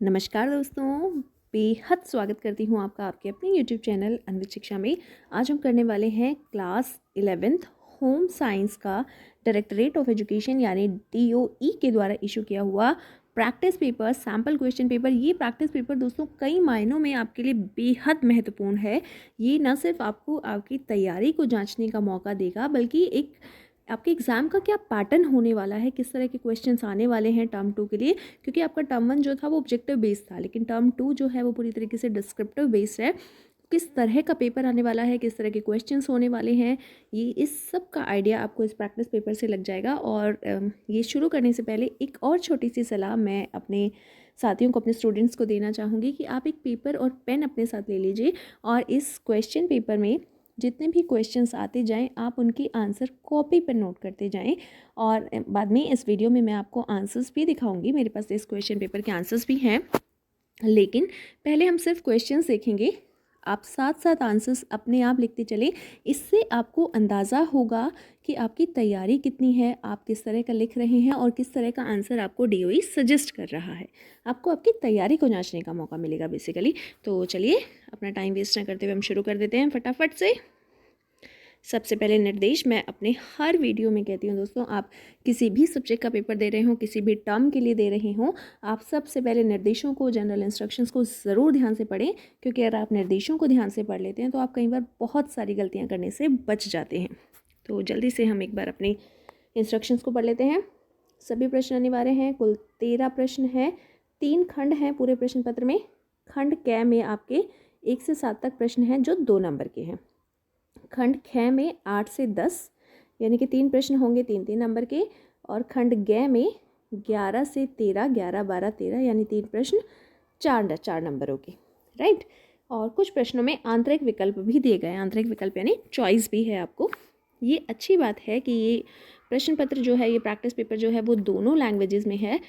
नमस्कार दोस्तों, बेहद स्वागत करती हूँ आपका आपके अपने यूट्यूब चैनल अन्वित शिक्षा में। आज हम करने वाले हैं क्लास 11th होम साइंस का डायरेक्टरेट ऑफ एजुकेशन यानी DOE के द्वारा इशू किया हुआ practice paper, sample question paper. ये प्रैक्टिस पेपर दोस्तों कई मायनों में आपके लिए बेहद महत्वपूर्ण है। ये न सिर्फ आपको आपकी तैयारी को जांचने का मौका देगा, बल्कि एक आपके एग्ज़ाम का क्या पैटर्न होने वाला है, किस तरह के क्वेश्चंस आने वाले हैं टर्म 2 के लिए। क्योंकि आपका टर्म 1 जो था वो ऑब्जेक्टिव बेस्ड था, लेकिन टर्म 2 जो है वो पूरी तरीके से डिस्क्रिप्टिव बेस्ड है। किस तरह का पेपर आने वाला है, किस तरह के क्वेश्चंस होने वाले हैं, ये इस सब का आइडिया आपको इस प्रैक्टिस पेपर से लग जाएगा। और ये शुरू करने से पहले एक और छोटी सी सलाह मैं अपने साथियों को, अपने स्टूडेंट्स को देना चाहूँगी कि आप एक पेपर और पेन अपने साथ ले लीजिए और इस क्वेश्चन पेपर में जितने भी क्वेश्चंस आते जाएं आप उनकी आंसर कॉपी पर नोट करते जाएं। और बाद में इस वीडियो में मैं आपको आंसर्स भी दिखाऊंगी, मेरे पास इस क्वेश्चन पेपर के आंसर्स भी हैं, लेकिन पहले हम सिर्फ क्वेश्चंस देखेंगे। आप साथ साथ आंसर्स अपने आप लिखते चलें। इससे आपको अंदाज़ा होगा कि आपकी तैयारी कितनी है, आप किस तरह का लिख रहे हैं और किस तरह का आंसर आपको DOE सजेस्ट कर रहा है। आपको आपकी तैयारी को जांचने का मौका मिलेगा बेसिकली। तो चलिए अपना टाइम वेस्ट ना करते हुए हम शुरू कर देते हैं फटाफट से। सबसे पहले निर्देश मैं अपने हर वीडियो में कहती हूँ दोस्तों, आप किसी भी सब्जेक्ट का पेपर दे रहे हो, किसी भी टर्म के लिए दे रहे हो, आप सबसे पहले निर्देशों को, जनरल इंस्ट्रक्शंस को ज़रूर ध्यान से पढ़ें। क्योंकि अगर आप निर्देशों को ध्यान से पढ़ लेते हैं तो आप कई बार बहुत सारी गलतियाँ करने से बच जाते हैं। तो जल्दी से हम एक बार अपने इंस्ट्रक्शंस को पढ़ लेते हैं। सभी प्रश्न अनिवार्य हैं। कुल 13 प्रश्न हैं। 3 खंड हैं पूरे प्रश्न पत्र में। खंड क में आपके 1 से 7 तक प्रश्न हैं जो 2 नंबर के हैं। खंड ख में 8 से 10 यानी कि 3 प्रश्न होंगे 3-3 नंबर के। और खंड ग में 11 से 13, 11, 12, 13 यानी 3 प्रश्न 4 नंबरों के, राइट। और कुछ प्रश्नों में आंतरिक विकल्प भी दिए गए हैं। आंतरिक विकल्प यानी चॉइस भी है आपको। ये अच्छी बात है कि ये प्रश्न पत्र जो है, ये प्रैक्टिस पेपर जो है वो दोनों लैंग्वेजेस में है,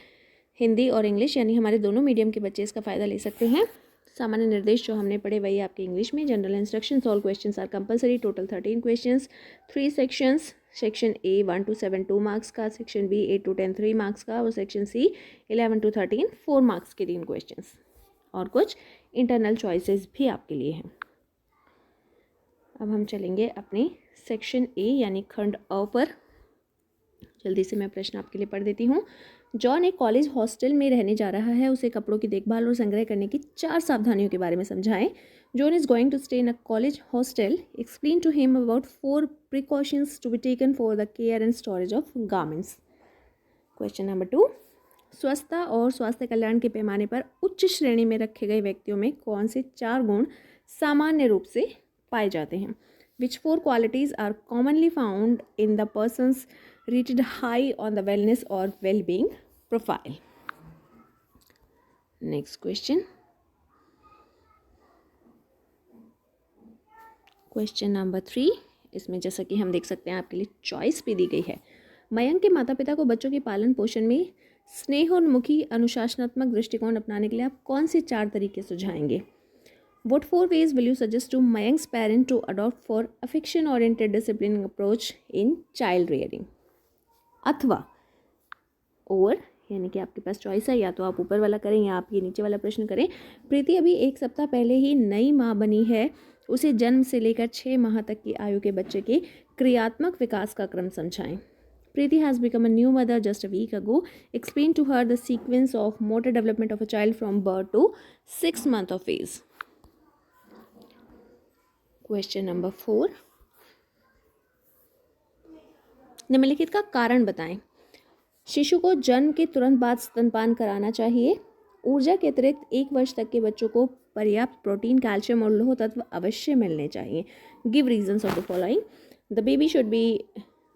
हिंदी और इंग्लिश, यानी हमारे दोनों मीडियम के बच्चे इसका फ़ायदा ले सकते हैं। सामान्य निर्देश जो हमने पढ़े वही आपके इंग्लिश में। General instructions, all questions are compulsory. Total 13 questions, 3 sections. Section A 1 to 7 2 marks का, सेक्शन B 8 to 10 3 मार्क्स का, और सेक्शन C 11 to 13 4 मार्क्स के 3 क्वेश्चंस। और कुछ इंटरनल चॉइसेस भी आपके लिए हैं। अब हम चलेंगे अपने सेक्शन A यानी खंड अ पर। जल्दी से मैं प्रश्न आपके लिए पढ़ देती हूँ। जॉन एक कॉलेज हॉस्टल में रहने जा रहा है। उसे कपड़ों की देखभाल और संग्रह करने की 4 सावधानियों के बारे में समझाएं। John is going to stay in a college hostel. Explain to him about 4 precautions to be taken for the care and storage of garments. Question number 2, स्वस्थता और स्वास्थ्य कल्याण के पैमाने पर उच्च श्रेणी में रखे गए व्यक्तियों में कौन से 4 गुण सामान्य रूप से पाए जाते हैं? Which 4 qualities are commonly found in the persons rated high on the wellness or well-being profile? Next question. Question number 3. इसमें जैसा कि हम देख सकते हैं आपके लिए चॉइस भी दी गई है। मयंक के माता पिता को बच्चों के पालन पोषण में स्नेहोन्मुखी अनुशासनात्मक दृष्टिकोण अपनाने के लिए आप कौन से 4 तरीके सुझाएंगे? What 4 ways will you suggest to Mayank's parent to adopt for affection-oriented disciplining approach in child rearing? अथवा और यानी कि आपके पास चॉइस है, या तो आप ऊपर वाला करें या आप ये नीचे वाला प्रश्न करें। प्रीति अभी 1 सप्ताह पहले ही नई माँ बनी है। उसे जन्म से लेकर 6 माह तक की आयु के बच्चे के क्रियात्मक विकास का क्रम समझाएं। Preeti has become a new mother just a week ago. Explain to her the sequence of motor development of a child from birth to 6 month of age. Question number 4, निम्नलिखित का कारण बताएं। शिशु को जन्म के तुरंत बाद स्तनपान कराना चाहिए। ऊर्जा के अतिरिक्त 1 वर्ष तक के बच्चों को पर्याप्त प्रोटीन, कैल्शियम और लौह तत्व अवश्य मिलने चाहिए। Give reasons of the following. The baby should be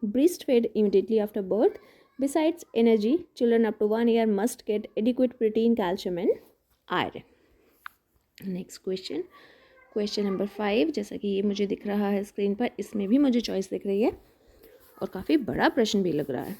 breast fed immediately after birth. Besides energy, children up to 1 year must get adequate protein, calcium and iron. Next question, question number 5। जैसा कि ये मुझे दिख रहा है screen पर, इसमें भी मुझे चॉइस दिख रही है और काफ़ी बड़ा प्रश्न भी लग रहा है।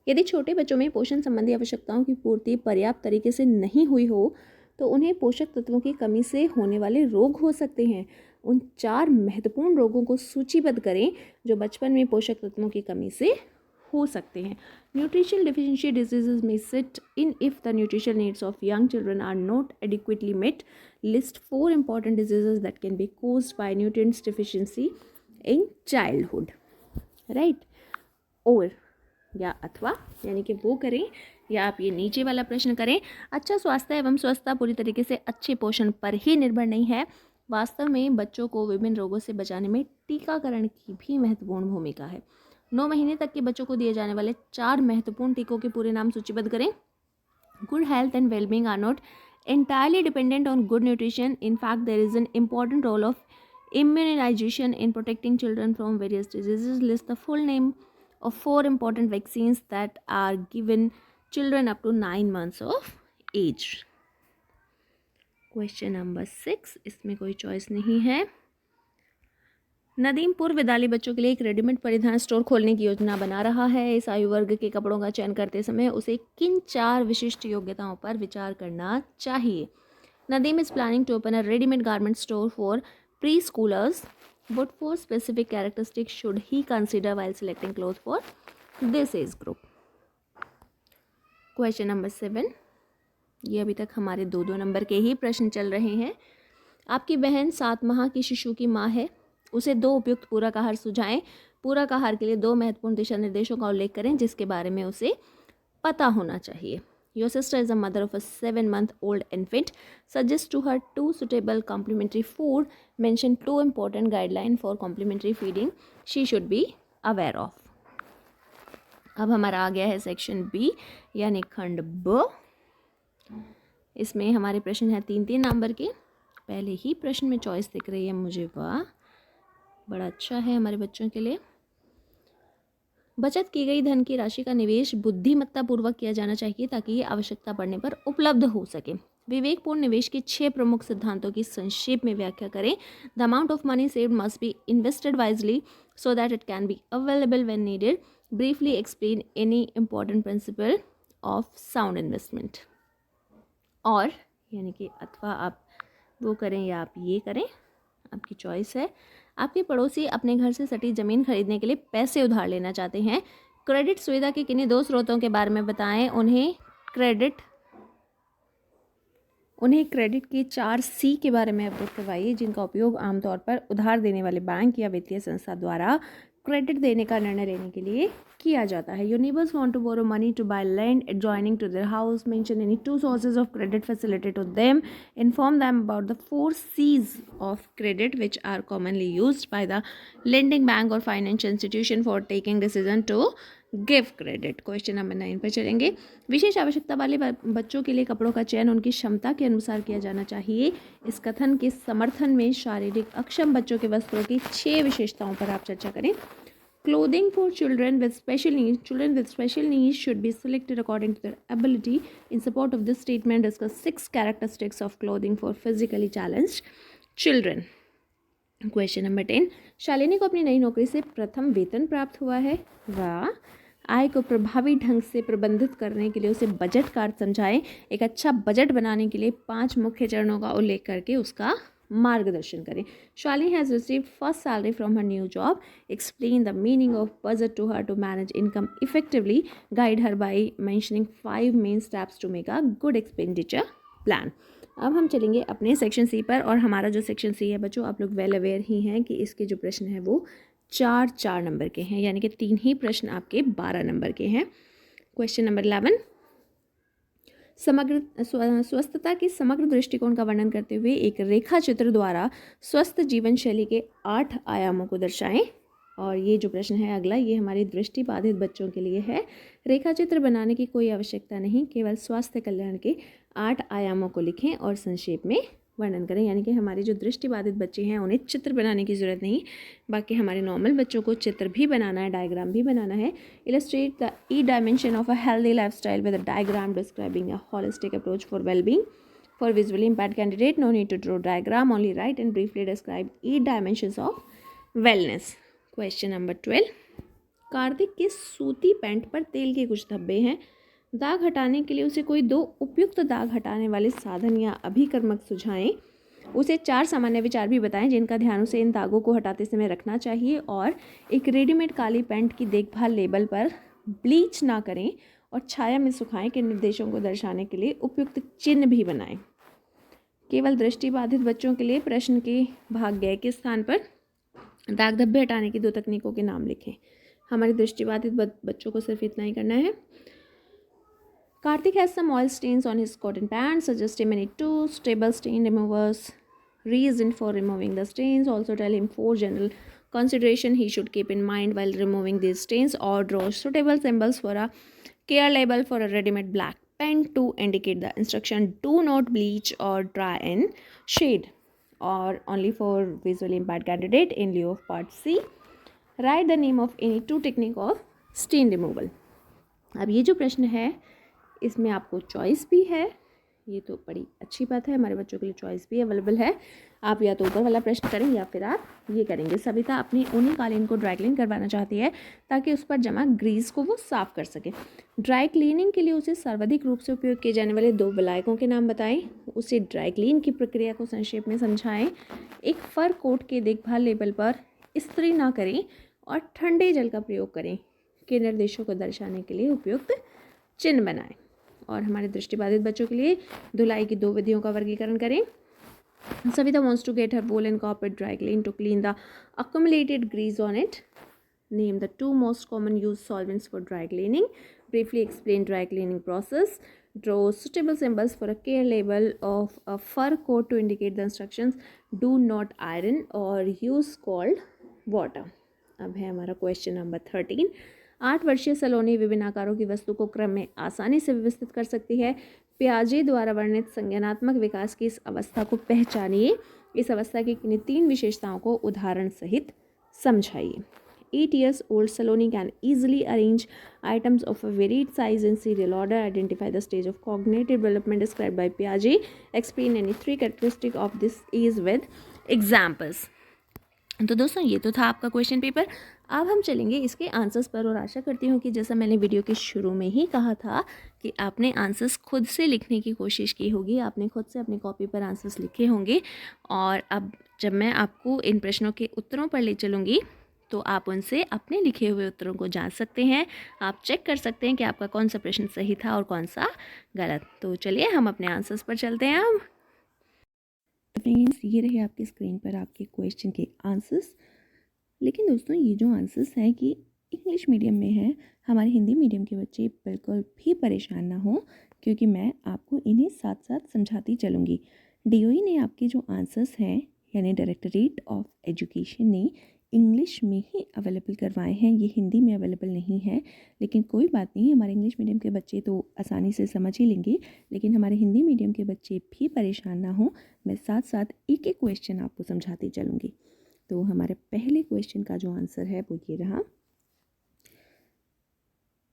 यदि छोटे बच्चों में पोषण संबंधी आवश्यकताओं की पूर्ति पर्याप्त तरीके से नहीं हुई हो तो उन्हें पोषक तत्वों की कमी से होने वाले रोग हो सकते हैं। उन 4 महत्वपूर्ण रोगों को सूचीबद्ध करें जो बचपन में पोषक तत्वों की कमी से हो सकते हैं। Nutritional deficiency diseases may set in if the nutritional needs of young children are not adequately met. List 4 important diseases that can be caused by nutrients deficiency in childhood. Right? और या अथवा यानी कि वो करें या आप ये नीचे वाला प्रश्न करें। अच्छा स्वास्थ्य एवं स्वस्थता पूरी तरीके से अच्छे पोषण पर ही निर्भर नहीं है। वास्तव में बच्चों को विभिन्न रोगों से बचाने में टीकाकरण की भी महत्वपूर्ण भूमिका है। 9 महीने तक के बच्चों को दिए जाने वाले 4 महत्वपूर्ण टीकों के पूरे नाम सूचीबद्ध करें। Good health and wellbeing are not entirely dependent on good nutrition. In fact, there is an important role of immunization in protecting children from various diseases. List the full name of 4 important vaccines that are given children up to 9 months of age. Question number 6, इसमें कोई choice नहीं है। नदीम पूर्व विद्यालय बच्चों के लिए एक रेडीमेड परिधान स्टोर खोलने की योजना बना रहा है। इस आयु वर्ग के कपड़ों का चयन करते समय उसे किन 4 विशिष्ट योग्यताओं पर विचार करना चाहिए? Nadeem is planning to open a readymade garment store for preschoolers. What 4 specific characteristics should he consider while selecting clothes for this age group? Question number 7. ये अभी तक हमारे 2-2 नंबर के ही प्रश्न चल रहे हैं। आपकी बहन 7 माह की शिशु की माँ है, उसे 2 उपयुक्त पूरक आहार सुझाएं। पूरक आहार के लिए 2 महत्वपूर्ण दिशा निर्देशों का उल्लेख करें जिसके बारे में उसे पता होना चाहिए। Your sister is a mother of a 7-month-old infant. Suggest to her 2 suitable complementary food. Mention 2 important guidelines for complementary feeding she should be aware of. अब हमारा आ गया है सेक्शन बी यानी खंड ब। इसमें हमारे प्रश्न हैं 3-3 नंबर के। पहले ही प्रश्न में चॉइस दिख रही है मुझे, वाह बड़ा अच्छा है हमारे बच्चों के लिए। बचत की गई धन की राशि का निवेश बुद्धिमत्तापूर्वक किया जाना चाहिए ताकि ये आवश्यकता पड़ने पर उपलब्ध हो सके। विवेकपूर्ण निवेश के 6 प्रमुख सिद्धांतों की संक्षेप में व्याख्या करें। The amount of money saved must be invested wisely so that it can be available when needed. Briefly explain any important principle of sound investment. और यानी कि अथवा आप वो करें या आप ये करें, आपकी चॉइस है। आपके पड़ोसी अपने घर से सटी ज़मीन खरीदने के लिए पैसे उधार लेना चाहते हैं। क्रेडिट सुविधा के किन्हीं 2 स्रोतों के बारे में बताएं। उन्हें क्रेडिट के 4 C के बारे में अवगत करवाइए जिनका उपयोग आमतौर पर उधार देने वाले बैंक या वित्तीय संस्था द्वारा क्रेडिट देने का निर्णय लेने के लिए किया जाता है। Your neighbors want to borrow money to buy land adjoining to their house. Mention any 2 sources of credit facility to them. Inform them about the 4 C's of credit which are commonly used by the lending bank or financial institution for taking decision to give credit. Question number 9 पर चलेंगे। विशेष आवश्यकता वाले बच्चों के लिए कपड़ों का चयन उनकी क्षमता के अनुसार किया जाना चाहिए। इस कथन के समर्थन में शारीरिक अक्षम बच्चों के वस्त्रों की 6 विशेषताओं पर आप चर्चा करें। Clothing for children with special needs should be selected according to their ability. In support of this statement, discuss 6 characteristics of clothing for physically challenged children. Question number 10। Shalini को अपनी नई नौकरी से प्रथम वेतन प्राप्त हुआ है। वाह। आय को प्रभावी ढंग से प्रबंधित करने के लिए उसे बजट कार्ड समझाएं। एक अच्छा बजट बनाने के लिए 5 मुख्य चरणों का उल्लेख करके उसका मार्गदर्शन करें। Shalini has received first salary from her new job. Explain the meaning of budget to her to manage income effectively. Guide her by mentioning 5 main steps to make a good expenditure plan. अब हम चलेंगे अपने section C पर, और हमारा जो section C है बच्चों आप लोग वेल अवेयर ही हैं कि इसके जो प्रश्न हैं वो 4 नंबर के हैं, यानी कि 3 ही प्रश्न आपके 12 नंबर के हैं। Question number 11। स्वस्थता के समग्र दृष्टिकोण का वर्णन करते हुए एक रेखा चित्र द्वारा स्वस्थ जीवन शैली के 8 आयामों को दर्शाएं। और ये जो प्रश्न है अगला, ये हमारे दृष्टिबाधित बच्चों के लिए है। रेखा चित्र बनाने की कोई आवश्यकता नहीं, केवल स्वास्थ्य कल्याण के 8 आयामों को लिखें और संक्षेप में वर्णन करें। यानी कि हमारे जो दृष्टिबाधित बच्चे हैं उन्हें चित्र बनाने की ज़रूरत नहीं, बाकी हमारे नॉर्मल बच्चों को चित्र भी बनाना है, डायग्राम भी बनाना है। Illustrate the E dimension of a healthy lifestyle with a diagram describing a holistic approach for wellbeing. For visually impaired candidate, no need to draw diagram, only write and briefly describe E dimensions of wellness. Question number 12। Kartik के सूती pant पर तेल के कुछ धब्बे हैं। दाग हटाने के लिए उसे कोई 2 उपयुक्त दाग हटाने वाले साधन या अभिकर्मक सुझाएं। उसे 4 सामान्य विचार भी बताएं जिनका ध्यान उसे इन दागों को हटाते समय रखना चाहिए। और एक रेडीमेड काली पैंट की देखभाल लेबल पर ब्लीच ना करें और छाया में सुखाएं के निर्देशों को दर्शाने के लिए उपयुक्त चिन्ह भी बनाएं। केवल दृष्टिबाधित बच्चों के लिए प्रश्न के भाग ग के स्थान पर दाग धब्बे हटाने की 2 तकनीकों के नाम लिखें। हमारे दृष्टिबाधित बच्चों को सिर्फ इतना ही करना है। Karthik has some oil stains on his cotton pants. Suggest him any 2 stable stain removers. Reason for removing the stains. Also tell him 4 general consideration he should keep in mind while removing these stains, or draw suitable symbols for a care label for a ready-made black pen to indicate the instruction do not bleach or dry in shade, or only for visually impaired candidate in lieu of part C. Write the name of any 2 technique of stain removal. अब ये जो प्रश्न है इसमें आपको choice भी है, ये तो बड़ी अच्छी बात है, हमारे बच्चों के लिए चॉइस भी अवेलेबल है। आप या तो ऊपर वाला प्रश्न करें या फिर आप ये करेंगे। सविता अपनी ऊनी कालीन को ड्राई क्लीन करवाना चाहती है ताकि उस पर जमा ग्रीस को वो साफ़ कर सके। ड्राई क्लीनिंग के लिए उसे सर्वाधिक रूप से उपयोग किए जाने वाले 2 विलायकों के नाम बताएं। उसे ड्राई क्लीन की प्रक्रिया को संक्षेप में समझाएं। एक फर कोट के देखभाल लेबल पर इस्त्री ना करें और ठंडे जल का प्रयोग करें के निर्देशों को दर्शाने के लिए उपयुक्त चिन्ह बनाएं। और हमारे दृष्टिबाधित बच्चों के लिए धुलाई की 2 विधियों का वर्गीकरण करें। Savita wants to get her woolen carpet dry clean to clean the accumulated grease on it. Name the 2 most common used solvents for dry cleaning. Briefly explain dry cleaning process. Draw suitable symbols for a care label of a fur coat to indicate the instructions. Do not iron or use cold water. अब है हमारा question number 13। 8 वर्षीय सलोनी विभिन्न आकारों की वस्तु को क्रम में आसानी से व्यवस्थित कर सकती है। पियाजे द्वारा वर्णित संज्ञानात्मक विकास की इस अवस्था को पहचानिए। इस अवस्था की किन्हीं 3 विशेषताओं को उदाहरण सहित समझाइए। 8 years old Saloni can easily arrange items of a varied size in serial order. Identify the stage of cognitive development described by Piaget. Explain any 3 characteristics of this is with examples. तो दोस्तों ये तो था आपका question paper. अब हम चलेंगे इसके आंसर्स पर, और आशा करती हूँ कि जैसा मैंने वीडियो के शुरू में ही कहा था कि आपने आंसर्स खुद से लिखने की कोशिश की होगी, आपने खुद से अपनी कॉपी पर आंसर्स लिखे होंगे। और अब जब मैं आपको इन प्रश्नों के उत्तरों पर ले चलूँगी तो आप उनसे अपने लिखे हुए उत्तरों को जांच सकते हैं। आप चेक कर सकते हैं कि आपका कौन सा प्रश्न सही था और कौन सा गलत। तो चलिए हम अपने आंसर्स पर चलते हैं। अब फ्रेंड्स ये रहे आपकी स्क्रीन पर आपके क्वेश्चन के आंसर्स। लेकिन दोस्तों ये जो आंसर्स हैं कि इंग्लिश मीडियम में है, हमारे हिंदी मीडियम के बच्चे बिल्कुल भी परेशान ना हो, क्योंकि मैं आपको इन्हें साथ साथ समझाती चलूँगी। डीओई ने आपके जो आंसर्स हैं, यानी डायरेक्टरेट ऑफ एजुकेशन ने इंग्लिश में ही अवेलेबल करवाए हैं, ये हिंदी में अवेलेबल नहीं है। लेकिन कोई बात नहीं, हमारे इंग्लिश मीडियम के बच्चे तो आसानी से समझ ही लेंगे, लेकिन हमारे हिंदी मीडियम के बच्चे भी परेशान ना हो, मैं साथ साथ एक एक क्वेश्चन आपको समझाती चलूँगी। तो हमारे पहले क्वेश्चन का जो आंसर है वो ये रहा।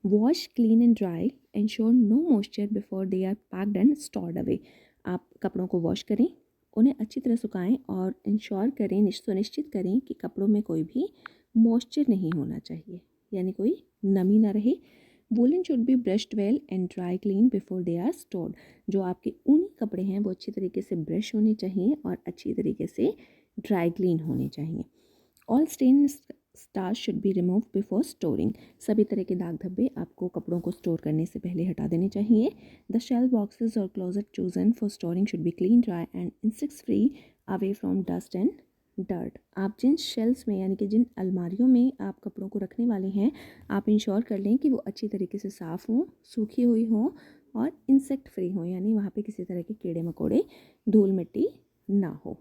Wash, clean and dry, ensure no moisture before they are packed and stored away. आप कपड़ों को वॉश करें, उन्हें अच्छी तरह सुखाएं और इंश्योर करें, सुनिश्चित करें कि कपड़ों में कोई भी मॉइस्चर नहीं होना चाहिए, यानी कोई नमी ना रहे। Woollen should be brushed well and dry clean before they are stored. जो आपके ऊनी कपड़े हैं वो अच्छी तरीके से ब्रश होने चाहिए और अच्छी तरीके से ड्राई क्लीन होने चाहिए। All stain starch should be remove before storing. सभी तरह के दाग धब्बे आपको कपड़ों को स्टोर करने से पहले हटा देने चाहिए। द शेल बॉक्सेस और closet chosen for storing should be clean, dry and insects free, away from dust and dirt. आप जिन शेल्स में, यानी कि जिन अलमारियों में आप कपड़ों को रखने वाले हैं, आप इंश्योर कर लें कि वो अच्छी तरीके से साफ़ हों, सूखी हुई हों और इंसेक्ट फ्री हों, यानी वहाँ पे किसी तरह के कीड़े मकोड़े, धूल मिट्टी ना हो।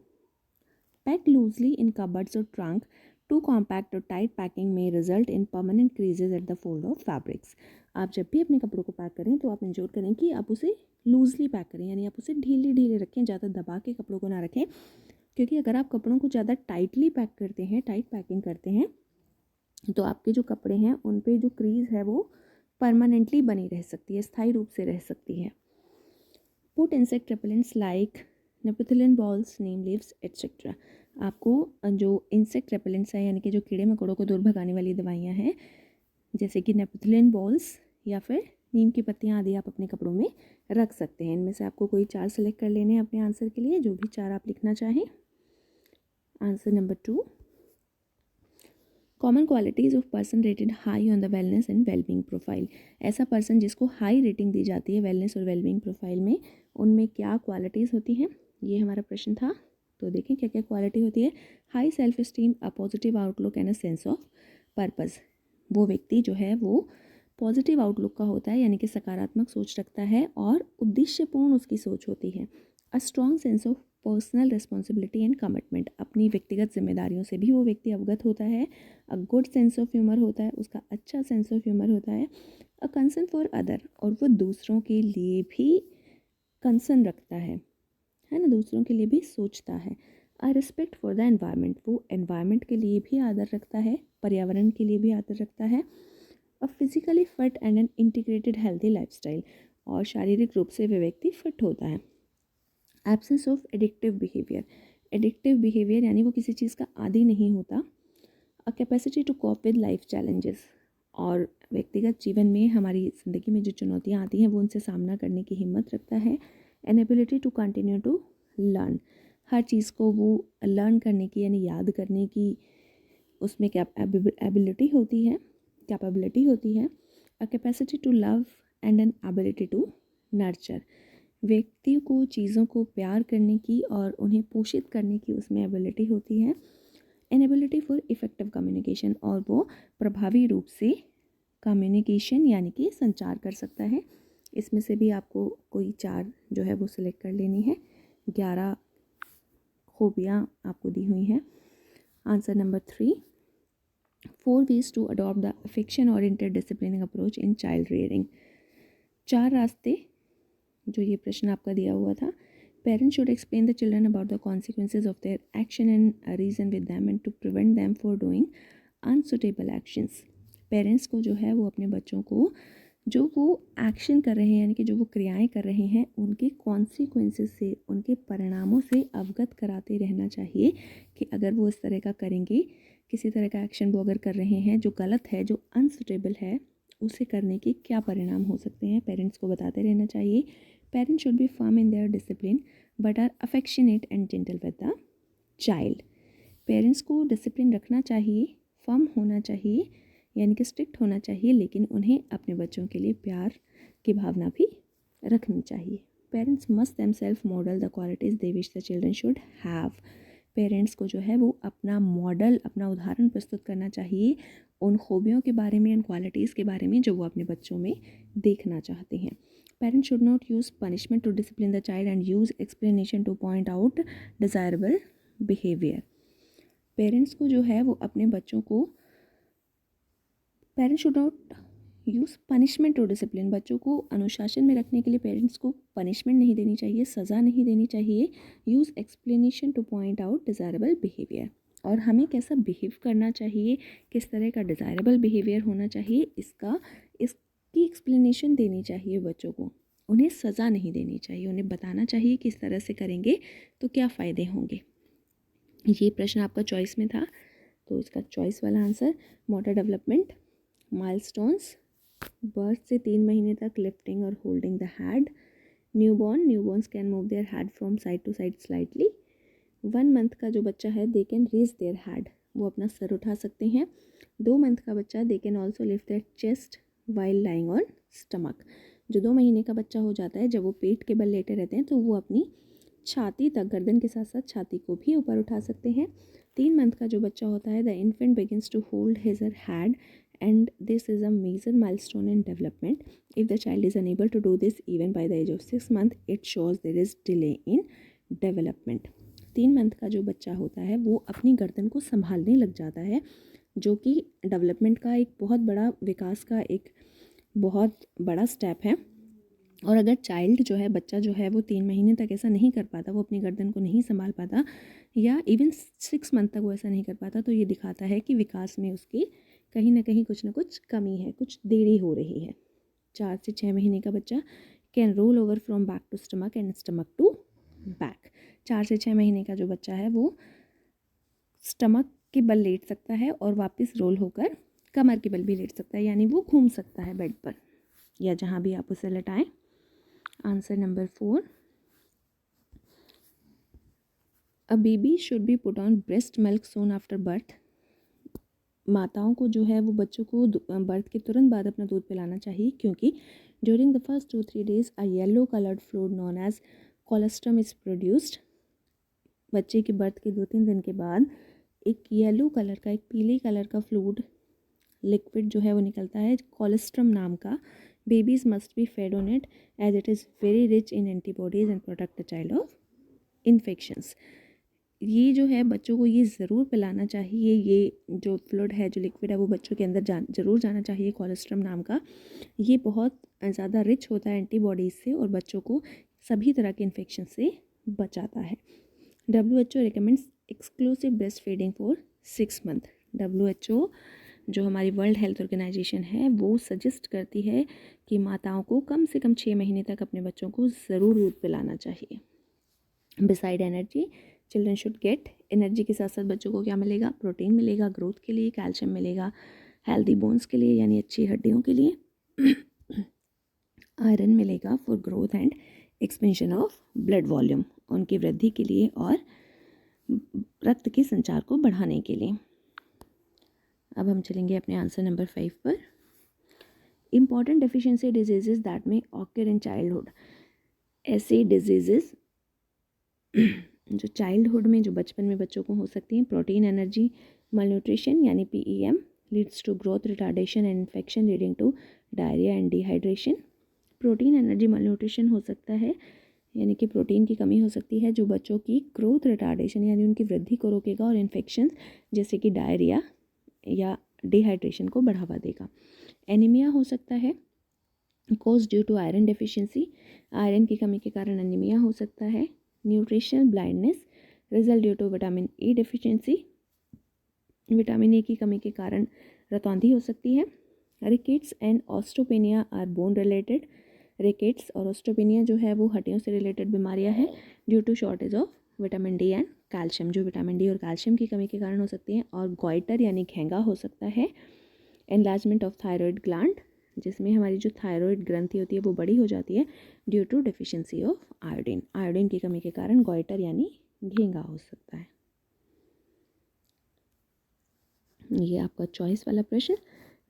Packed loosely in cupboards or trunk, too compact or tight packing may result in permanent creases at the fold of fabrics. आप जब भी अपने कपड़ों को पैक करें तो आप इंश्योर करें कि आप उसे लूजली पैक करें, यानी आप उसे ढीले ढीले रखें, ज़्यादा दबा के कपड़ों को ना रखें, क्योंकि अगर आप कपड़ों को ज़्यादा टाइटली पैक करते हैं, टाइट पैकिंग करते हैं, तो आपके जो कपड़े हैं उन पे जो क्रीज है वो परमानेंटली बनी रह सकती है, स्थायी रूप से रह सकती है। Put insect repellents like naphthalene balls, neem leaves etcetera. आपको जो इंसेक्ट रेपेलेंट्स हैं, यानी कि जो कीड़े मकोड़ों को दूर भगाने वाली दवाइयाँ हैं, जैसे कि नेपथलिन बॉल्स या फिर नीम की पत्तियाँ आदि आप अपने कपड़ों में रख सकते हैं। इनमें से आपको कोई 4 सेलेक्ट कर लेने हैं अपने आंसर के लिए, जो भी 4 आप लिखना चाहें। Answer number 2। Common qualities of person rated high on the wellness and wellbeing profile. ऐसा पर्सन जिसको हाई रेटिंग दी जाती है वेलनेस और वेलबींग प्रोफाइल में, उनमें क्या क्वालिटीज़ होती हैं, ये हमारा प्रश्न था। तो देखें क्या क्या क्वालिटी होती है। High self esteem, a positive outlook and a sense of purpose. वो व्यक्ति जो है वो पॉजिटिव आउटलुक का होता है, यानी कि सकारात्मक सोच रखता है और उद्देश्यपूर्ण उसकी सोच होती है। A strong sense of personal responsibility and commitment, अपनी व्यक्तिगत जिम्मेदारियों से भी वो व्यक्ति अवगत होता है। A good sense of humour होता है, उसका अच्छा सेंस ऑफ ह्यूमर होता है। अ कंसर्न फॉर अदर, और वो दूसरों के लिए भी कंसर्न रखता है ना, दूसरों के लिए भी सोचता है। अ रिस्पेक्ट फॉर द एनवायरनमेंट, वो एनवायरनमेंट के लिए भी आदर रखता है, पर्यावरण के लिए भी आदर रखता है। A physically fit and an integrated healthy lifestyle, और शारीरिक रूप से वह व्यक्ति फिट होता है। Absence of addictive behaviour, addictive behaviour यानी वो किसी चीज़ का आदी नहीं होता। A capacity to cope with life challenges, और व्यक्तिगत जीवन में हमारी ज़िंदगी में जो चुनौतियाँ आती हैं वो उनसे सामना करने की हिम्मत रखता है। An ability to continue to learn, हर चीज़ को वो लर्न करने की यानी याद करने की उसमें क्या एबिलिटी होती है, कैपेबिलिटी होती है। A capacity to love and an ability to nurture, व्यक्ति को चीज़ों को प्यार करने की और उन्हें पोषित करने की उसमें एबिलिटी होती है। An ability for effective communication, और वो प्रभावी रूप से कम्युनिकेशन यानी कि संचार कर सकता है। इसमें से भी आपको कोई 4 जो है वो सिलेक्ट कर लेनी है। 11 खूबियाँ आपको दी हुई हैं। Answer number 3, 4 ways to adopt the affection oriented disciplining approach in child rearing। 4 रास्ते जो ये प्रश्न आपका दिया हुआ था। Parents should explain the children about the consequences of their action and reason with them and to prevent them for doing unsuitable actions. Parents को जो है वो अपने बच्चों को जो वो एक्शन कर रहे हैं यानी कि जो वो क्रियाएं कर रहे हैं उनके कॉन्सिक्वेंसेस से, उनके परिणामों से अवगत कराते रहना चाहिए कि अगर वो इस तरह का करेंगे, किसी तरह का एक्शन वो अगर कर रहे हैं जो गलत है, जो अनसुटेबल है, उसे करने के क्या परिणाम हो सकते हैं, पेरेंट्स को बताते रहना चाहिए। Parents should be firm in their discipline but are affectionate and gentle with the child. Parents को डिसिप्लिन रखना चाहिए, फर्म होना चाहिए यानी कि स्ट्रिक्ट होना चाहिए, लेकिन उन्हें अपने बच्चों के लिए प्यार की भावना भी रखनी चाहिए। Parents must themselves model the qualities they wish the children should have. Parents को जो है वो अपना मॉडल, अपना उदाहरण प्रस्तुत करना चाहिए उन खूबियों के बारे में, उन क्वालिटीज़ के बारे में जो वो अपने बच्चों में देखना चाहते हैं। Parents should not use punishment to discipline the child and use explanation to point out desirable behaviour. Parents को जो है वो अपने बच्चों को, parents should not use punishment to discipline, बच्चों को अनुशासन में रखने के लिए पेरेंट्स को पनिशमेंट नहीं देनी चाहिए, सज़ा नहीं देनी चाहिए। Use explanation to point out desirable behaviour, और हमें कैसा बिहेव करना चाहिए, किस तरह का डिज़ायरेबल बिहेवियर होना चाहिए, इसकी एक्सप्लेनेशन देनी चाहिए बच्चों को। उन्हें सज़ा नहीं देनी चाहिए, उन्हें बताना चाहिए कि इस तरह से करेंगे तो क्या फ़ायदे होंगे। ये प्रश्न आपका चॉइस में था, तो इसका चॉइस वाला answer motor development, milestones, birth से 3 महीने तक लिफ्टिंग और holding the head, newborns can move their head from side to side slightly, 1 month का जो बच्चा है they can raise their head, वो अपना सर उठा सकते हैं। 2 मंथ का बच्चा they can also lift their chest while lying on stomach, जो 2 महीने का बच्चा हो जाता है जब वो पेट के बल लेटे रहते हैं तो वो अपनी छाती तक, गर्दन के साथ साथ छाती को भी ऊपर उठा सकते हैं। 3 मंथ का जो बच्चा होता है the infant begins to hold his her head and this is a major milestone in development. If the child is unable to do this even by the age of 6 months, it shows there is delay in development. 3 month का जो बच्चा होता है वो अपनी गर्दन को संभालने लग जाता है, जो कि डेवलपमेंट का एक बहुत बड़ा, विकास का एक बहुत बड़ा स्टेप है। और अगर चाइल्ड जो है, बच्चा जो है वो 3 महीने तक ऐसा नहीं कर पाता, वो अपनी गर्दन को नहीं संभाल पाता, या इवन 6 मंथ तक वो ऐसा नहीं कर पाता, तो ये दिखाता है कि विकास में उसकी कहीं ना कहीं कुछ ना कुछ कमी है, कुछ देरी हो रही है। 4 से 6 महीने का बच्चा can roll over from back to stomach and stomach to back. 4 से 6 महीने का जो बच्चा है वो स्टमक के बल लेट सकता है और वापस रोल होकर कमर के बल भी लेट सकता है, यानी वो घूम सकता है बेड पर या जहाँ भी आप उसे लटाएं। Answer number 4, a baby should be put on breast milk soon after birth. माताओं को जो है वो बच्चों को बर्थ के तुरंत बाद अपना दूध पिलाना चाहिए, क्योंकि during the first 2-3 days a yellow coloured fluid known as colostrum is produced. बच्चे के बर्थ के 2-3 दिन के बाद एक येलो कलर का, एक पीले कलर का फ्लूइड लिक्विड जो है वो निकलता है कोलेस्ट्रम नाम का। Babies must be fed on it as it is very rich in antibodies and protect the child of infections. ये जो है बच्चों को ये ज़रूर पिलाना चाहिए। ये जो फ्लूइड है, जो लिक्विड है, वो बच्चों के अंदर ज़रूर जाना चाहिए, कोलेस्ट्रम नाम का। ये बहुत ज़्यादा रिच होता है एंटीबॉडीज़ से और बच्चों को सभी तरह के इन्फेक्शन से बचाता है। WHO recommends exclusive breast feeding for 6 month। WHO जो हमारी वर्ल्ड हेल्थ ऑर्गेनाइजेशन है वो सजेस्ट करती है कि माताओं को कम से कम 6 महीने तक अपने बच्चों को ज़रूर दूध पिलाना चाहिए। Beside energy, children should get energy के साथ साथ बच्चों को क्या मिलेगा? प्रोटीन मिलेगा ग्रोथ के लिए, कैल्शियम मिलेगा हेल्दी बोन्स के लिए यानी अच्छी हड्डियों के लिए, आयरन मिलेगा for growth and expansion of blood volume, उनकी वृद्धि के लिए और रक्त के संचार को बढ़ाने के लिए। अब हम चलेंगे अपने आंसर नंबर 5 पर। Important deficiency diseases that may occur in childhood. ऐसे डिजीजेस जो चाइल्डहुड में, जो बचपन में बच्चों को हो सकती हैं। प्रोटीन एनर्जी malnutrition यानी PEM leads to growth retardation and infection leading to diarrhoea and dehydration. Protein energy malnutrition हो सकता है यानी कि प्रोटीन की कमी हो सकती है जो बच्चों की ग्रोथ रिटार्डेशन यानी उनकी वृद्धि को रोकेगा और इन्फेक्शन जैसे कि डायरिया या डिहाइड्रेशन को बढ़ावा देगा। एनीमिया हो सकता है cause due to iron deficiency, iron की कमी के कारण एनीमिया हो सकता है। Nutritional blindness result due to vitamin E deficiency, vitamin A की कमी के कारण रतौंधी हो सकती है। Rickets and osteopenia are bone related, rickets और ऑस्टोपेनिया जो है वो हड्डियों से रिलेटेड बीमारियां हैं due to shortage of vitamin D and calcium, जो विटामिन डी और कैल्शियम की कमी के कारण हो सकती हैं। और गॉइटर यानी घेंगा हो सकता है। एनलार्जमेंट ऑफ थायराइड ग्लैंड, जिसमें हमारी जो थायराइड ग्रंथि होती है वो बड़ी हो जाती है due to deficiency of iodine, iodine की कमी के कारण गॉइटर यानी घेंगा हो सकता है। ये आपका चॉइस वाला प्रश्न।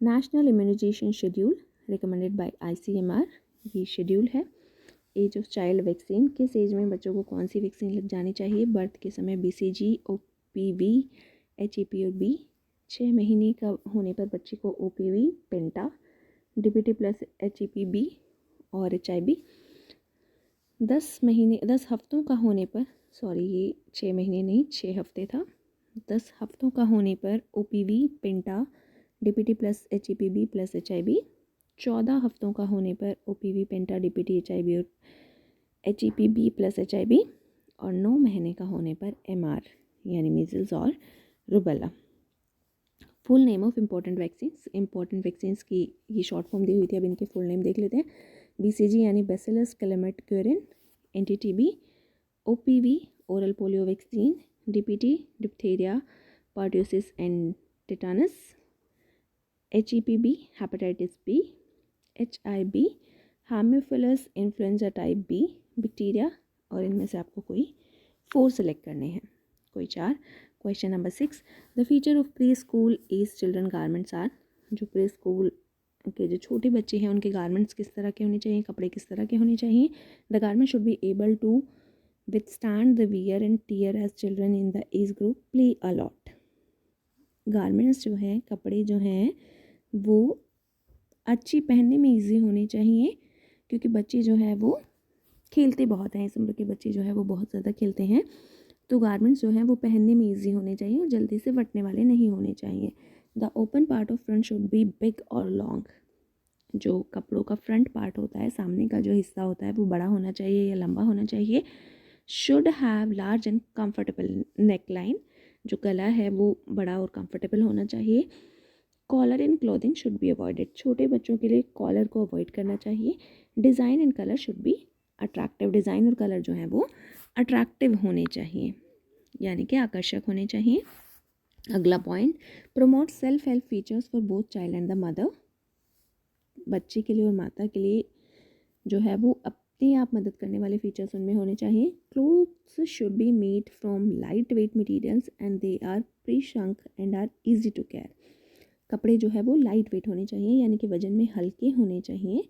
National immunization schedule recommended by ICMR, ये शेड्यूल है। एज ऑफ चाइल्ड वैक्सीन, किस एज में बच्चों को कौन सी वैक्सीन लग जानी चाहिए? बर्थ के समय BCG, OPV, HEP और B। 6 महीने का होने पर बच्चे को OPV, पेंटा, DPT प्लस HEPB और HIV। 10 हफ्तों का होने पर, सॉरी ये 6 महीने नहीं 6 हफ्ते था, 10 हफ्तों का होने पर OPV, पेंटा, DPT plus HEPB plus HIV। 14 हफ्तों का होने पर OPV, पेंटा, DPT, HIV और HEPB प्लस HIV। और 9 महीने का होने पर MR यानी मीजल्स और rubella. Full name of important vaccines, important vaccines की ये शॉर्ट फॉर्म दी हुई थी, अब इनके फुल नेम देख लेते हैं। BCG यानी bacillus Calmette Guerin NTTB, OPV oral polio vaccine, DPT diphtheria pertussis and tetanus, HEPB hepatitis B, HIV haemophilus influenza type B bacteria. और इनमें से आपको कोई 4 सेलेक्ट करने हैं, कोई 4। Question number 6, the feature of preschool age children garments are. जो preschool के जो छोटे बच्चे हैं उनके गारमेंट्स किस तरह के होने चाहिए, कपड़े किस तरह के होने चाहिए? The garment should be able to withstand the wear and tear as children in the age group play a lot. Garments जो हैं, कपड़े जो हैं वो अच्छी पहनने में ईजी होने चाहिए, क्योंकि बच्चे जो है वो खेलते बहुत हैं, इस उम्र के बच्चे जो है वो बहुत ज़्यादा खेलते हैं। तो गारमेंट्स जो है वो पहनने में ईजी होने चाहिए और जल्दी से फटने वाले नहीं होने चाहिए। The open part of front should be big और लॉन्ग। जो कपड़ों का फ्रंट पार्ट होता है, सामने का जो हिस्सा होता है वो बड़ा होना चाहिए या लंबा होना चाहिए। Should have large and comfortable neckline, जो गला है वो बड़ा और कंफर्टेबल होना चाहिए। Collar in clothing should be avoided, छोटे बच्चों के लिए कॉलर को अवॉइड करना चाहिए। Design and colour should be attractive, design और कलर जो हैं वो अट्रैक्टिव होने चाहिए यानी कि आकर्षक होने चाहिए। अगला point, promote self help features for both child and the mother. बच्चे के लिए और माता के लिए जो है वो अपने आप मदद करने वाले फीचर्स उनमें होने चाहिए। Clothes should be made from lightweight materials and they are preshrunk and are easy to care. कपड़े जो है वो लाइट वेट होने चाहिए, यानी कि वज़न में हल्के होने चाहिए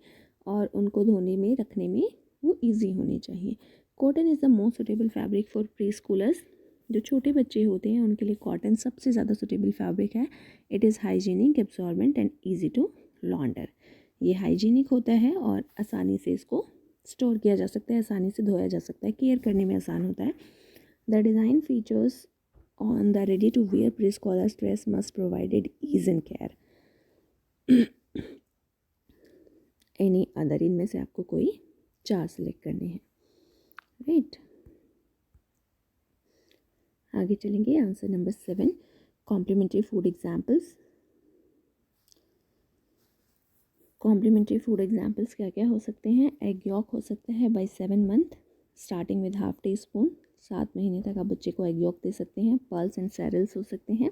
और उनको धोने में रखने में वो ईजी होने चाहिए। Cotton is the most suitable fabric for pre schoolers. जो छोटे बच्चे होते हैं उनके लिए कॉटन सबसे ज़्यादा सुटेबल फैब्रिक है। It is hygienic, absorbent and easy to launder. ये हाइजीनिक होता है और आसानी से इसको स्टोर किया जा सकता है, आसानी से धोया जा सकता है, केयर करने में आसान होता है। The design features on the ready to wear preschoolers dress must provided ease in care. Any other, इनमें से आपको कोई 4 सेलेक्ट करने हैं, राइट। आगे चलेंगे। Answer number 7, complementary food examples. Complementary food examples क्या क्या हो सकते हैं? एग यॉक हो सकता है by 7 month starting with half teaspoon. 7 महीने तक आप बच्चे को एग यॉक दे सकते हैं। पल्स एंड सैरल्स हो सकते हैं।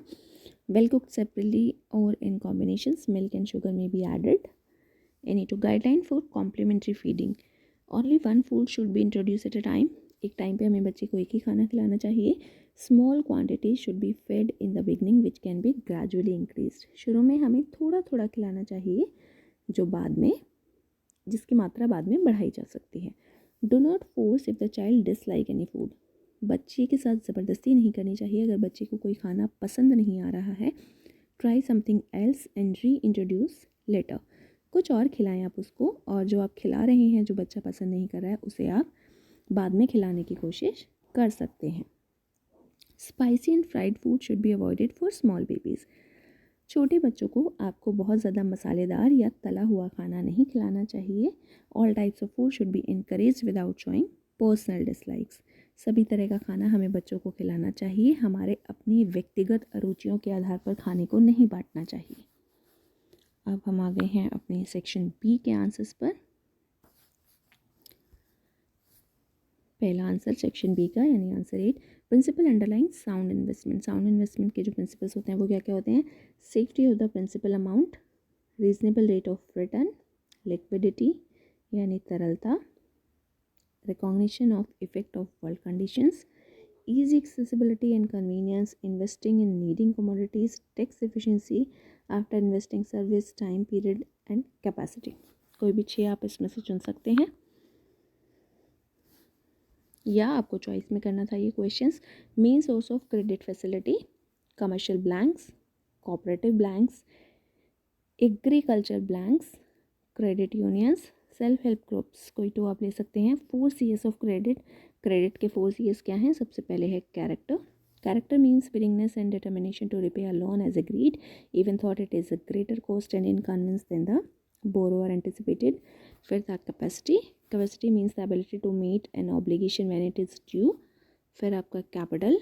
वेल कुक्ड सेपरेटली और in combinations, milk and sugar may be added. Any two guideline for complementary feeding, only one food should be introduce at a time. एक टाइम पे हमें बच्चे को एक ही खाना खिलाना चाहिए। Small quantity should be fed in the beginning which can be gradually increase. शुरू में हमें थोड़ा थोड़ा खिलाना चाहिए, जो बाद में, जिसकी मात्रा बाद में बढ़ाई जा सकती है। Do not force if the child dislike any food. बच्चे के साथ ज़बरदस्ती नहीं करनी चाहिए। अगर बच्चे को कोई खाना पसंद नहीं आ रहा है, try something else and re introduce letter. कुछ और खिलाएं आप उसको, और जो आप खिला रहे हैं, जो बच्चा पसंद नहीं कर रहा है, उसे आप बाद में खिलाने की कोशिश कर सकते हैं। Spicy and fried food should be avoided for small babies. छोटे बच्चों को आपको बहुत ज़्यादा मसालेदार या तला हुआ खाना नहीं खिलाना चाहिए। All types of food should be encourage without showing personal dislikes. सभी तरह का खाना हमें बच्चों को खिलाना चाहिए। हमारे अपनी व्यक्तिगत रुचियों के आधार पर खाने को नहीं बांटना चाहिए। अब हम आ गए हैं अपने सेक्शन बी के आंसर्स पर। पहला आंसर सेक्शन बी का, यानी answer 8, principle underlying sound investment. Sound investment के जो प्रिंसिपल्स होते हैं वो क्या क्या होते हैं? Safety of the principal amount, reasonable rate of return, liquidity यानी तरलता, recognition of effect of world conditions, easy accessibility and convenience, investing in needing commodities, tax efficiency after investing, service time period and capacity। कोई भी 6 आप इसमें से चुन सकते हैं, या आपको चॉइस में करना था ये questions. Main source of credit facility, commercial blanks, cooperative blanks, agriculture blanks, credit unions, self help groups. कोई तो आप ले सकते हैं। 4 CS ऑफ क्रेडिट। क्रेडिट के 4 CS क्या हैं? सबसे पहले है character. Character means willingness and determination to repay a loan as agreed even though it is a greater cost and inconvenience than the borrower anticipated. फिर था capacity. Capacity means the ability to meet an obligation when it is due. फिर आपका capital.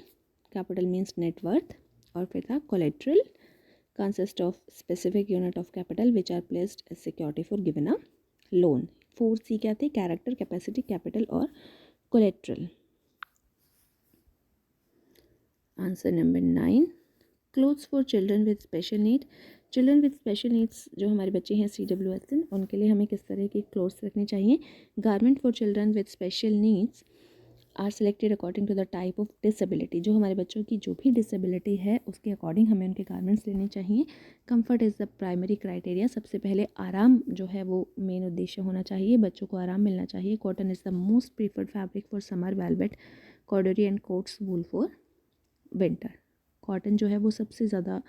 Capital means net worth. और फिर था collateral, consist of specific unit of capital which are placed as security for given a loan। 4C क्या थे? Character, capacity, capital और collateral. Answer number 9, clothes for children with special need. Children with special needs जो हमारे बच्चे हैं CWSN, उनके लिए हमें किस तरह के क्लोथ्स रखने चाहिए? Garment for children with special needs are selected according to the type of disability. जो हमारे बच्चों की जो भी डिसेबिलिटी है उसके अकॉर्डिंग हमें उनके गारमेंट्स लेने चाहिए। Comfort is the primary criteria. सबसे पहले आराम जो है वो मेन उद्देश्य होना चाहिए। बच्चों को आराम मिलना चाहिए। Cotton is the most preferred fabric for summer, velvet, corduroy and coats wool for winter. Cotton जो है वो सबसे ज़्यादा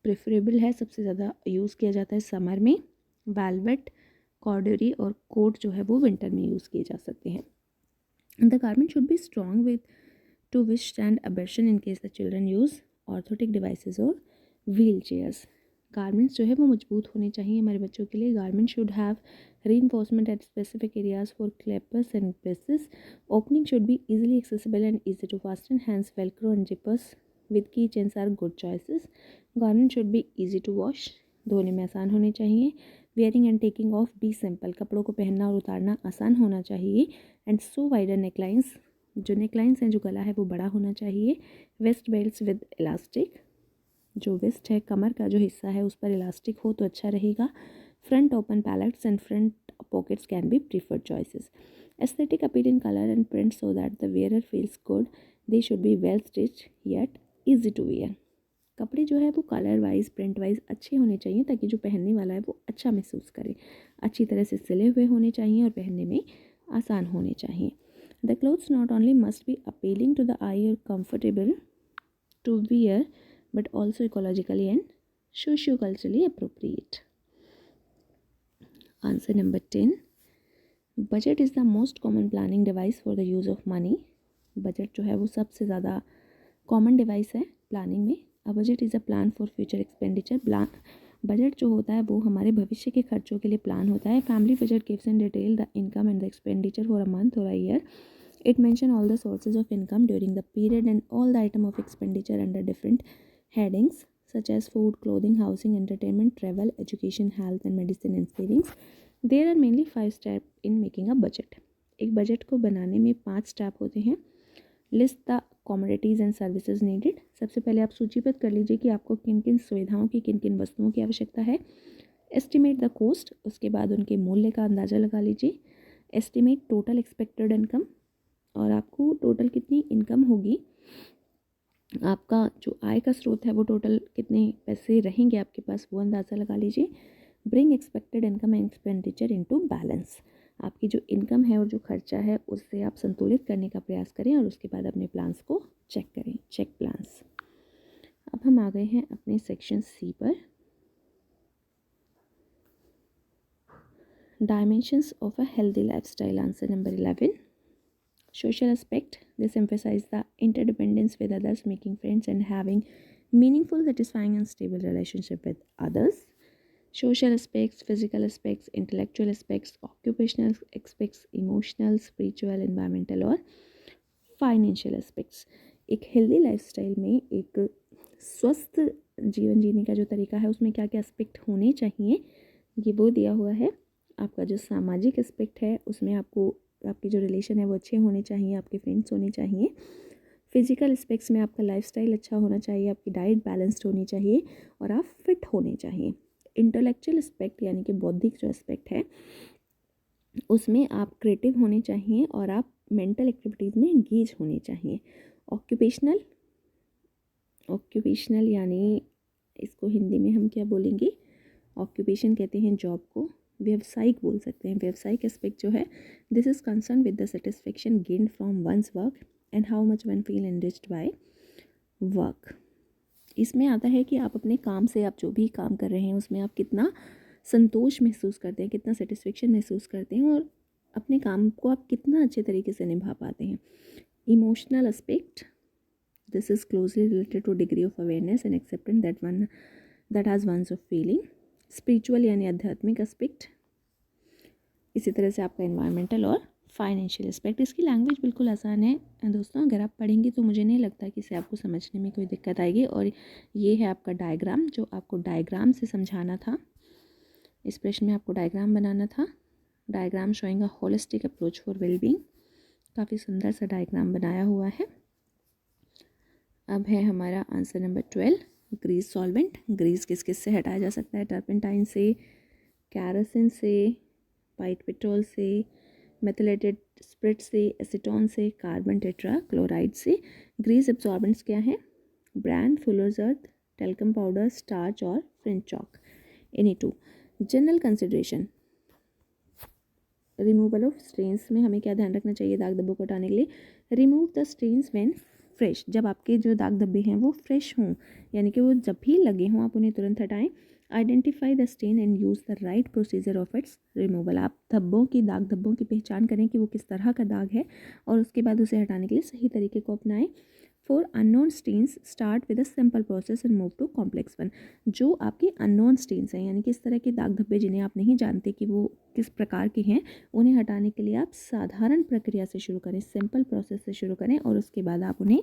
प्रेफरेबल है, सबसे ज़्यादा यूज़ किया जाता है समर में। वेलवेट, कॉर्डरी और कोट जो है वो विंटर में यूज़ किए जा सकते हैं। The garment should be strong with to withstand abrasion in case the children use orthotic devices or wheelchairs। Garments जो है वो मजबूत होने चाहिए हमारे बच्चों के लिए। Garment should have reinforcement at specific areas for clappers and braces। Opening should be easily accessible and easy to fasten, hence velcro and zippers with keychains are good choices। Garment should be easy to wash, धोने में आसान होने चाहिए। Wearing and taking off be simple, कपड़ों को पहनना और उतारना आसान होना चाहिए। एंड सो वाइडर नेकलाइंस, जो नेकलाइंस हैं, जो गला है वो बड़ा होना चाहिए। वेस्ट बेल्ट्स विद इलास्टिक, जो वेस्ट है, कमर का जो हिस्सा है उस पर इलास्टिक हो तो अच्छा रहेगा। Front open plackets and front pockets can be preferred choices. Aesthetic appeal in colour and print so that the wearer feels good. They should be well stitched yet easy to wear. कपड़े जो है वो colour wise print wise अच्छे होने चाहिए ताकि जो पहनने वाला है वो अच्छा महसूस करे। अच्छी तरह से सिले हुए होने चाहिए और पहनने में आसान होने चाहिए। The clothes not only must be appealing to the eye और comfortable to wear but also ecologically and socio culturally appropriate. Answer number 10, budget is the most common planning device for the use of money. Budget जो है वो सबसे ज़्यादा common device है planning में। A budget is a plan for future expenditure. Budget जो होता है वो हमारे भविष्य के खर्चों के लिए प्लान होता है। Family budget gives in detail the income and the expenditure for a month और a year. It mention all the sources of income during the period and all the item of expenditure under different headings such as food, clothing, housing, entertainment, travel, education, health and medicine and savings. There are mainly 5 steps in making a budget. एक budget को बनाने में 5 step होते हैं। List the commodities and services needed. सबसे पहले आप सूचीबद्ध कर लीजिए कि आपको किन किन सुविधाओं की किन किन वस्तुओं की आवश्यकता है। एस्टिमेट द कॉस्ट, उसके बाद उनके मूल्य का अंदाज़ा लगा लीजिए। एस्टिमेट टोटल एक्सपेक्टेड इनकम, और आपको टोटल कितनी इनकम होगी, आपका जो आय का स्रोत है वो टोटल कितने पैसे रहेंगे आपके पास, वो अंदाज़ा लगा लीजिए। Bring expected income and expenditure into balance. आपकी जो इनकम है और जो खर्चा है उससे आप संतुलित करने का प्रयास करें और उसके बाद अपने प्लान्स को चेक करें, चेक प्लान्स। अब हम आ गए हैं अपने सेक्शन सी पर। Dimensions of a healthy lifestyle. Answer number 11, social aspect. This emphasizes the interdependence with others, making friends and having meaningful, satisfying and stable relationship with others. Social aspects, physical aspects, intellectual aspects, occupational aspects, emotional, spiritual, environmental और financial aspects. एक healthy lifestyle में एक स्वस्थ जीवन जीने का जो तरीका है उसमें क्या क्या एस्पेक्ट होने चाहिए ये वो दिया हुआ है। आपका जो सामाजिक एस्पेक्ट है उसमें आपको आपकी जो रिलेशन है वो अच्छे होने चाहिए, आपके फ्रेंड्स होने चाहिए। फिजिकल एस्पेक्ट्स में आपका लाइफस्टाइल अच्छा होना चाहिए, आपकी डाइट बैलेंस्ड होनी चाहिए और आप फिट होने चाहिए। इंटेलेक्चुअल एस्पेक्ट यानी कि बौद्धिक जो एस्पेक्ट है उसमें आप क्रिएटिव होने चाहिए और आप मेंटल एक्टिविटीज़ में एंगेज होने चाहिए। ऑक्यूपेशनल, ऑक्यूपेशनल यानी इसको हिंदी में हम क्या बोलेंगे, ऑक्यूपेशन कहते हैं जॉब को, व्यवसायिक बोल सकते हैं। व्यवसायिक एस्पेक्ट जो है this is concern with the satisfaction gained from one's work and how much one feel enriched by work. इसमें आता है कि आप अपने काम से, आप जो भी काम कर रहे हैं उसमें आप कितना संतोष महसूस करते हैं, कितना सेटिस्फेक्शन महसूस करते हैं और अपने काम को आप कितना अच्छे तरीके से निभा पाते हैं। Emotional aspect, this is closely related to degree of awareness and acceptance that has one's of feeling. Spiritual यानी आध्यात्मिक एस्पेक्ट। इसी तरह से आपका एनवायरमेंटल और फाइनेंशियल एस्पेक्ट। इसकी लैंग्वेज बिल्कुल आसान है दोस्तों, अगर आप पढ़ेंगे तो मुझे नहीं लगता कि इसे आपको समझने में कोई दिक्कत आएगी। और ये है आपका डायग्राम, जो आपको डायग्राम से समझाना था। इस प्रश्न में आपको डायग्राम बनाना था। Diagram showing a holistic approach for wellbeing. काफ़ी सुंदर सा डायग्राम बनाया हुआ है। अब है हमारा answer number 12, grease solvent. Grease किस किस से हटाया जा सकता है, टर्पेंटाइन से, कैरोसिन से, वाइट पेट्रोल से, मेथिलेटेड स्प्रिट से, एसीटोन से, कार्बन टेट्रा क्लोराइड से। ग्रीस एब्जॉर्बेंट्स क्या हैं, bran, fuller's earth, talcum powder, starch और French chalk. Any two. General consideration, removal of stains में हमें क्या ध्यान रखना चाहिए दाग धब्बों को हटाने के लिए। Remove the stains when fresh, जब आपके जो दाग धब्बे हैं वो फ्रेश हों, यानी कि वो जब भी लगे हों आप उन्हें तुरंत हटाएं। Identify the stain and use the right procedure of its removal. आप दाग धब्बों की पहचान करें कि वो किस तरह का दाग है और उसके बाद उसे हटाने के लिए सही तरीके को अपनाएं। For unknown stains start with a simple process and move to complex one. जो आपके अननोन स्टेन्स हैं यानी कि इस तरह के दाग धब्बे जिन्हें आप नहीं जानते कि वो किस प्रकार के हैं, उन्हें हटाने के लिए आप साधारण प्रक्रिया से शुरू करें, सिंपल प्रोसेस से शुरू करें और उसके बाद आप उन्हें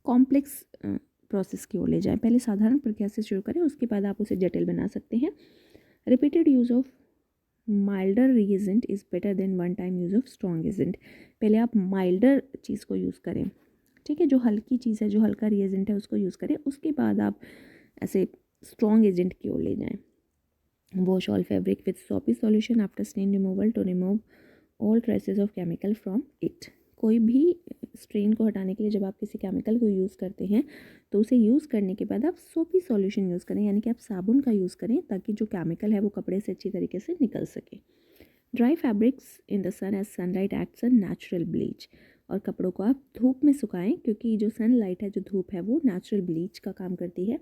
कॉम्प्लेक्स प्रोसेस की ओर ले जाएं। पहले साधारण प्रक्रिया से शुरू करें, उसके बाद आप उसे जटिल बना सकते हैं। Repeated use of milder reagent is better than one time use of strong agent. पहले आप माइल्डर चीज़ को यूज़ करें, ठीक है, जो हल्की चीज़ है, जो हल्का रिएजेंट है उसको यूज़ करें, उसके बाद आप ऐसे स्ट्रॉन्ग एजेंट की ओर ले जाएं। Wash all fabric with soapy solution after stain removal to remove all traces of chemical from it. कोई भी स्ट्रेन को हटाने के लिए जब आप किसी केमिकल को यूज़ करते हैं तो उसे यूज़ करने के बाद आप सोपी सॉल्यूशन यूज़ करें, यानी कि आप साबुन का यूज़ करें ताकि जो केमिकल है वो कपड़े से अच्छी तरीके से निकल सके। Dry fabrics in the sun as sunlight acts a natural bleach, और कपड़ों को आप धूप में सुखाएं क्योंकि जो सनलाइट है, जो धूप है, वो नेचुरल ब्लीच का काम करती है।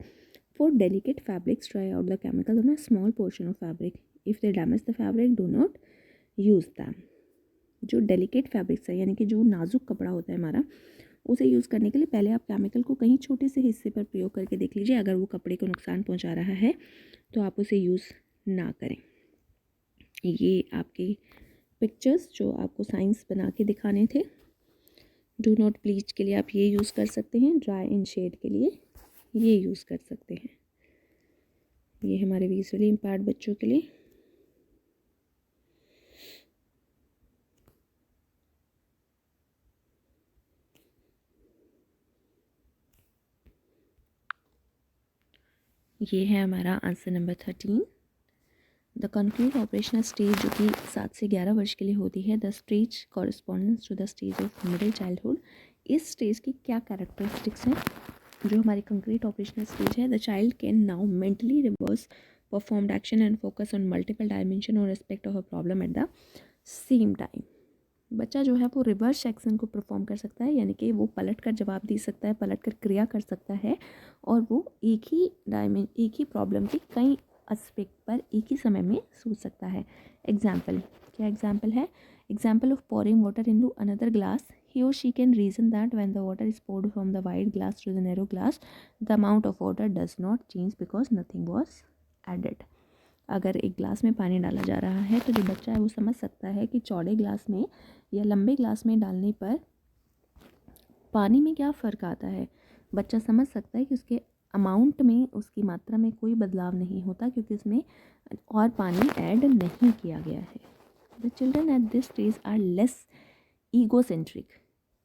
For delicate fabrics dry out the chemical on a small portion of fabric, if they damage the fabric do not use them. जो डेलिकेट फैब्रिक्स है यानी कि जो नाजुक कपड़ा होता है हमारा, उसे यूज़ करने के लिए पहले आप केमिकल को कहीं छोटे से हिस्से पर प्रयोग करके देख लीजिए। अगर वो कपड़े को नुकसान पहुंचा रहा है तो आप उसे यूज़ ना करें। ये आपके पिक्चर्स जो आपको साइंस बना के दिखाने थे। डू नॉट ब्लीच के लिए आप ये यूज़ कर सकते हैं, ड्राई इन शेड के लिए ये यूज़ कर सकते हैं। ये हमारे विजुअली इम्पेयर्ड बच्चों के लिए। ये है हमारा answer number 13। The concrete operational stage जो कि 7 से 11 वर्ष के लिए होती है, the stage correspondence to the stage of middle childhood. इस स्टेज की क्या कैरेक्टरिस्टिक्स हैं? जो हमारी कंक्रीट ऑपरेशनल स्टेज है, the child can now mentally reverse performed action and focus on multiple dimension और respect of a problem at the same time. बच्चा जो है वो रिवर्स एक्शन को परफॉर्म कर सकता है, यानी कि वो पलट कर जवाब दे सकता है, पलट कर क्रिया कर सकता है, और वो एक ही प्रॉब्लम की कई एस्पेक्ट पर एक ही समय में सोच सकता है। एग्जाम्पल, क्या एग्जाम्पल है? Example of pouring water into another glass, he or she can reason that when the water is poured from the wide glass to the narrow glass, the amount of water does not change because nothing was added. अगर एक glass में पानी डाला जा रहा है तो जो बच्चा है वो समझ सकता है कि चौड़े ग्लास में या लंबे ग्लास में डालने पर पानी में क्या फ़र्क आता है। बच्चा समझ सकता है कि उसके अमाउंट में, उसकी मात्रा में कोई बदलाव नहीं होता क्योंकि उसमें और पानी ऐड नहीं किया गया है। The children at this stage are less egocentric.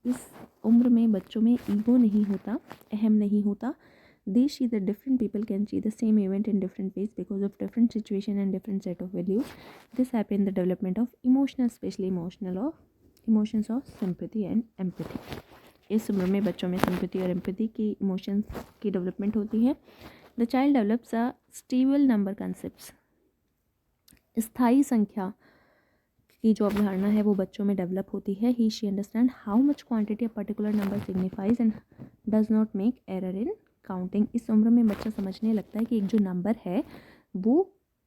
इस उम्र में बच्चों में ईगो नहीं होता, अहम नहीं होता। They see that different people can see the same event in different ways because of different situation and different set of values. This happen in the development of emotional, especially emotions of sympathy and empathy. इस उम्र में बच्चों में sympathy और empathy की emotions की development होती है। The child develops a stable number concepts. स्थायी संख्या की जो अवधारणा है वो बच्चों में डेवलप होती है। He she understand how much quantity a particular number signifies and does not make error in counting. इस उम्र में बच्चा समझने लगता है कि एक जो नंबर है वो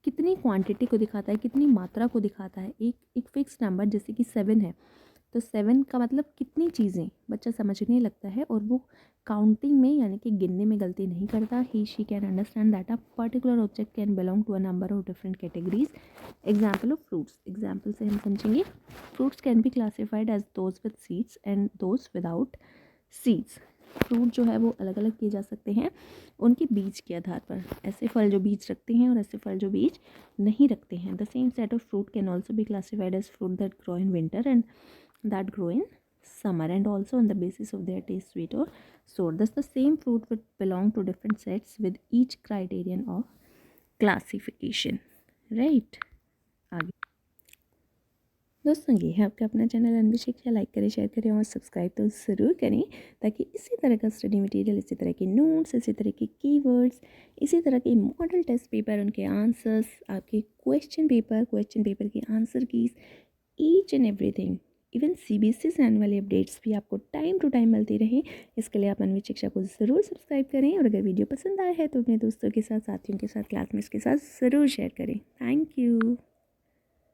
कितनी क्वांटिटी को दिखाता है, कितनी मात्रा को दिखाता है। एक फिक्स नंबर जैसे कि 7 है तो 7 का मतलब कितनी चीज़ें बच्चा समझने लगता है, और वो काउंटिंग में यानी कि गिनने में गलती नहीं करता। He she can understand that a particular object can belong to a number of different categories. Example of fruits, example से हम समझेंगे। Fruits can be classified as those with seeds and those without seeds. Fruit जो है वो अलग अलग किए जा सकते हैं उनके बीज के आधार पर। ऐसे फल जो बीज रखते हैं और ऐसे फल जो बीज नहीं रखते हैं। The same set of fruit can also be classified as fruit that grow in winter and that grow in summer, and also on the basis of their taste, sweet or sour. Thus the same fruit would belong to different sets with each criterion of classification. Right? आगे दोस्तों, ये है आपका अपना channel अनवी शिक्षा। Like करें, share करें और सब्सक्राइब तो ज़रूर करें ताकि इसी तरह का स्टडी मटेरियल, इसी तरह के नोट्स, इसी तरह के कीवर्ड्स, इसी तरह के मॉडल टेस्ट पेपर, उनके आंसर्स, आपके क्वेश्चन पेपर के answer keys, each and everything, even CBSE से आने वाली अपडेट्स भी आपको टाइम टू टाइम मिलती रहें। इसके लिए आप अनवी शिक्षा को ज़रूर सब्सक्राइब करें, और अगर वीडियो पसंद आया है तो अपने दोस्तों के साथ, साथियों के साथ, क्लासमेट्स के साथ ज़रूर शेयर करें। Thank you.